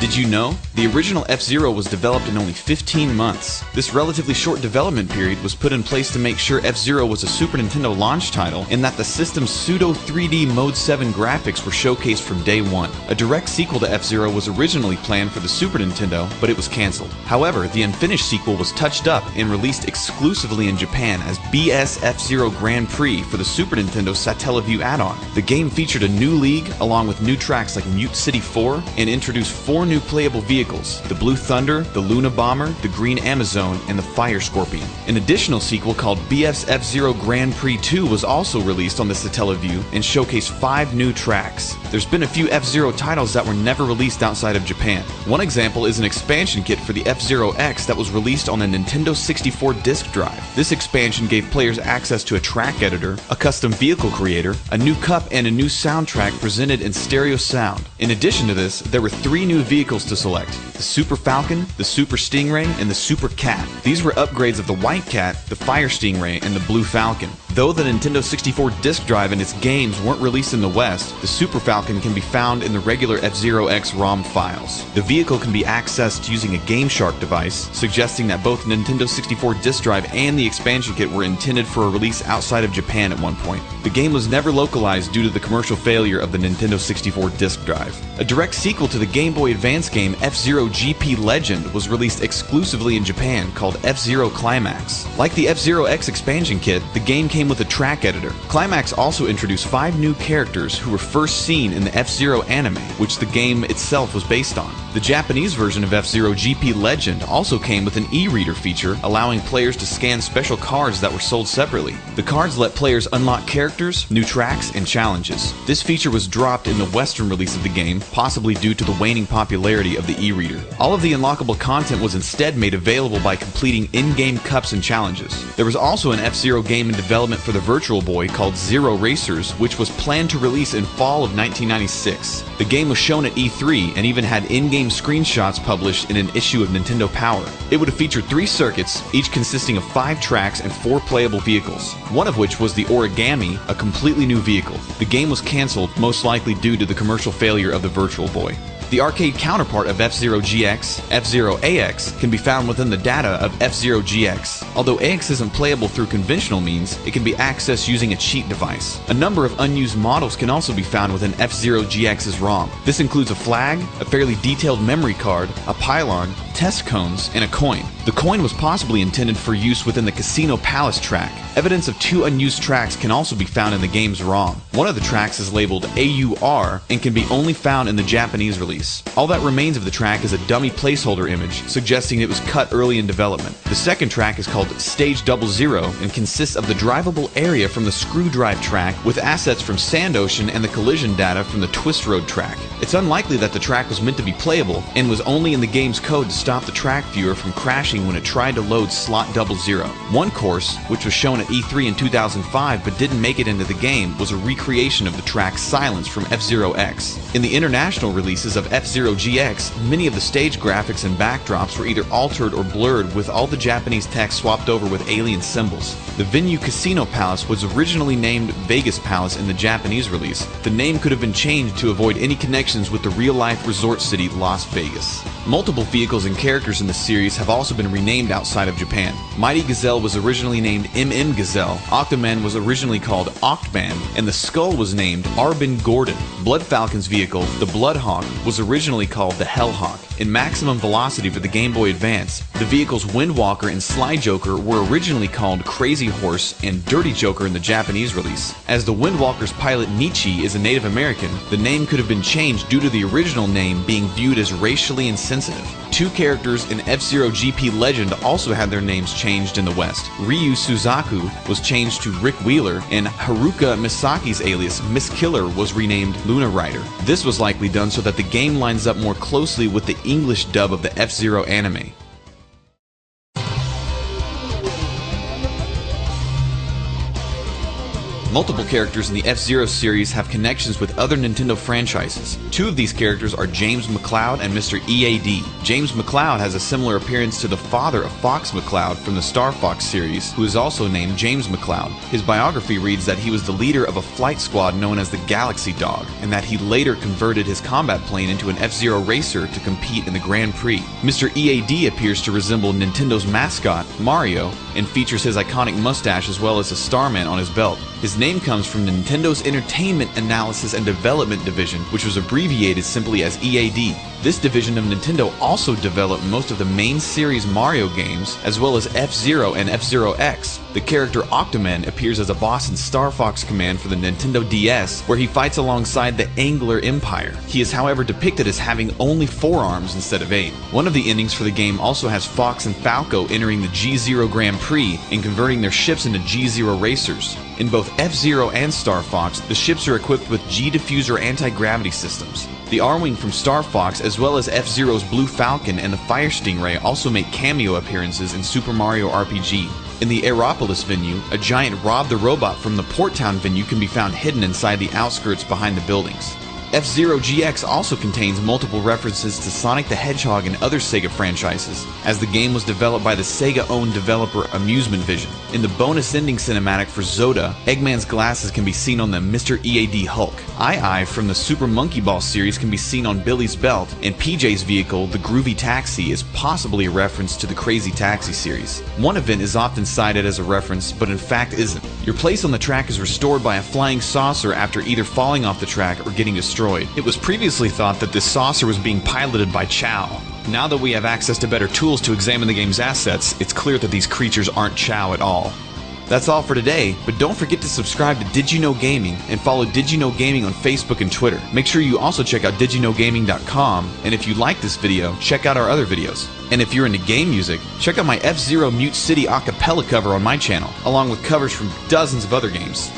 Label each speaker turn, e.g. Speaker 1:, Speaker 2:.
Speaker 1: Did you know? The original F-Zero was developed in only 15 months. This relatively short development period was put in place to make sure F-Zero was a Super Nintendo launch title and that the system's pseudo 3D Mode 7 graphics were showcased from day one. A direct sequel to F-Zero was originally planned for the Super Nintendo, but it was cancelled. However, the unfinished sequel was touched up and released exclusively in Japan as BS F-Zero Grand Prix for the Super Nintendo Satellaview add-on. The game featured a new league, along with new tracks like Mute City 4, and introduced 4 new playable vehicles: the Blue Thunder, the Luna Bomber, the Green Amazon, and the Fire Scorpion. An additional sequel called BS F-Zero Grand Prix 2 was also released on the Satellaview and showcased 5 new tracks. There's been a few F-Zero titles that were never released outside of Japan. One example is an expansion kit for the F-Zero X that was released on a Nintendo 64 disk drive. This expansion gave players access to a track editor, a custom vehicle creator, a new cup, and a new soundtrack presented in stereo sound. In addition to this, there were 3 new vehicles to select: the Super Falcon, the Super Stingray, and the Super Cat. These were upgrades of the White Cat, the Fire Stingray, and the Blue Falcon. Though the Nintendo 64 disk drive and its games weren't released in the West, the Super Falcon can be found in the regular F-Zero X ROM files. The vehicle can be accessed using a Game Shark device, suggesting that both the Nintendo 64 disk drive and the expansion kit were intended for a release outside of Japan at one point. The game was never localized due to the commercial failure of the Nintendo 64 disk drive. A direct sequel to the Game Boy Advance game F-Zero GP Legend was released exclusively in Japan called F-Zero Climax. Like the F-Zero X expansion kit, the game came with a track editor. Climax also introduced 5 new characters who were first seen in the F-Zero anime, which the game itself was based on. The Japanese version of F-Zero GP Legend also came with an e-reader feature, allowing players to scan special cards that were sold separately. The cards let players unlock characters, new tracks, and challenges. This feature was dropped in the Western release of the game, possibly due to the waning popularity of the e-reader. All of the unlockable content was instead made available by completing in-game cups and challenges. There was also an F-Zero game in development for the Virtual Boy called Zero Racers, which was planned to release in fall of 1996. The game was shown at E3 and even had in-game screenshots published in an issue of Nintendo Power. It would have featured 3 circuits, each consisting of 5 tracks and 4 playable vehicles, one of which was the Origami, a completely new vehicle. The game was cancelled, most likely due to the commercial failure of the Virtual Boy. The arcade counterpart of F-Zero GX, F-Zero AX, can be found within the data of F-Zero GX. Although AX isn't playable through conventional means, it can be accessed using a cheat device. A number of unused models can also be found within F-Zero GX's ROM. This includes a flag, a fairly detailed memory card, a pylon, test cones, and a coin. The coin was possibly intended for use within the Casino Palace track. Evidence of 2 unused tracks can also be found in the game's ROM. One of the tracks is labeled AUR and can be only found in the Japanese release. All that remains of the track is a dummy placeholder image, suggesting it was cut early in development. The second track is called Stage 00 and consists of the drivable area from the Screw Drive track with assets from Sand Ocean and the collision data from the Twist Road track. It's unlikely that the track was meant to be playable and was only in the game's code to stop the track viewer from crashing when it tried to load slot 00. One course, which was shown at E3 in 2005 but didn't make it into the game, was a recreation of the track Silence from F-Zero X. In the international releases of F-Zero GX, many of the stage graphics and backdrops were either altered or blurred, with all the Japanese text swapped over with alien symbols. The venue Casino Palace was originally named Vegas Palace in the Japanese release. The name could have been changed to avoid any connections with the real-life resort city Las Vegas. Multiple vehicles and characters in the series have also been renamed outside of Japan. Mighty Gazelle was originally named MM Gazelle, Octoman was originally called Octman, and the Skull was named Arbin Gordon. Blood Falcon's vehicle, the Bloodhawk, was originally called the Hellhawk. In Maximum Velocity for the Game Boy Advance, the vehicles Windwalker and Sly Joker were originally called Crazy Horse and Dirty Joker in the Japanese release. As the Windwalker's pilot Nietzsche is a Native American, the name could have been changed due to the original name being viewed as racially insensitive. 2 characters in F-Zero GP Legend also had their names changed in the West. Ryu Suzaku was changed to Rick Wheeler, and Haruka Misaki's alias Miss Killer was renamed Luna Rider. This was likely done so that the game lines up more closely with the English dub of the F-Zero anime. Multiple characters in the F-Zero series have connections with other Nintendo franchises. Two of these characters are James McCloud and Mr. EAD. James McCloud has a similar appearance to the father of Fox McCloud from the Star Fox series, who is also named James McCloud. His biography reads that he was the leader of a flight squad known as the Galaxy Dog, and that he later converted his combat plane into an F-Zero racer to compete in the Grand Prix. Mr. EAD appears to resemble Nintendo's mascot, Mario, and features his iconic mustache as well as a Starman on his belt. His name comes from Nintendo's Entertainment Analysis and Development Division, which was abbreviated simply as EAD. This division of Nintendo also developed most of the main series Mario games, as well as F-Zero and F-Zero X. The character Octoman appears as a boss in Star Fox Command for the Nintendo DS, where he fights alongside the Angler Empire. He is however depicted as having only 4 arms instead of 8. One of the endings for the game also has Fox and Falco entering the G-Zero Grand Prix and converting their ships into G-Zero racers. In both F-Zero and Star Fox, the ships are equipped with G-Diffuser anti-gravity systems. The R-Wing from Star Fox, as well as F-Zero's Blue Falcon and the Fire Stingray, also make cameo appearances in Super Mario RPG. In the Aeropolis venue, a giant Rob the Robot from the Port Town venue can be found hidden inside the outskirts behind the buildings. F-Zero GX also contains multiple references to Sonic the Hedgehog and other Sega franchises, as the game was developed by the Sega-owned developer Amusement Vision. In the bonus ending cinematic for Zoda, Eggman's glasses can be seen on the Mr. EAD Hulk. Eye from the Super Monkey Ball series can be seen on Billy's belt, and PJ's vehicle, the Groovy Taxi, is possibly a reference to the Crazy Taxi series. One event is often cited as a reference, but in fact isn't. Your place on the track is restored by a flying saucer after either falling off the track or getting destroyed. It was previously thought that this saucer was being piloted by Chow. Now that we have access to better tools to examine the game's assets, it's clear that these creatures aren't Chow at all. That's all for today, but don't forget to subscribe to Did You Know Gaming and follow Did You Know Gaming on Facebook and Twitter. Make sure you also check out didyouknowgaming.com, and if you like this video, check out our other videos. And if you're into game music, check out my F-Zero Mute City acapella cover on my channel, along with covers from dozens of other games.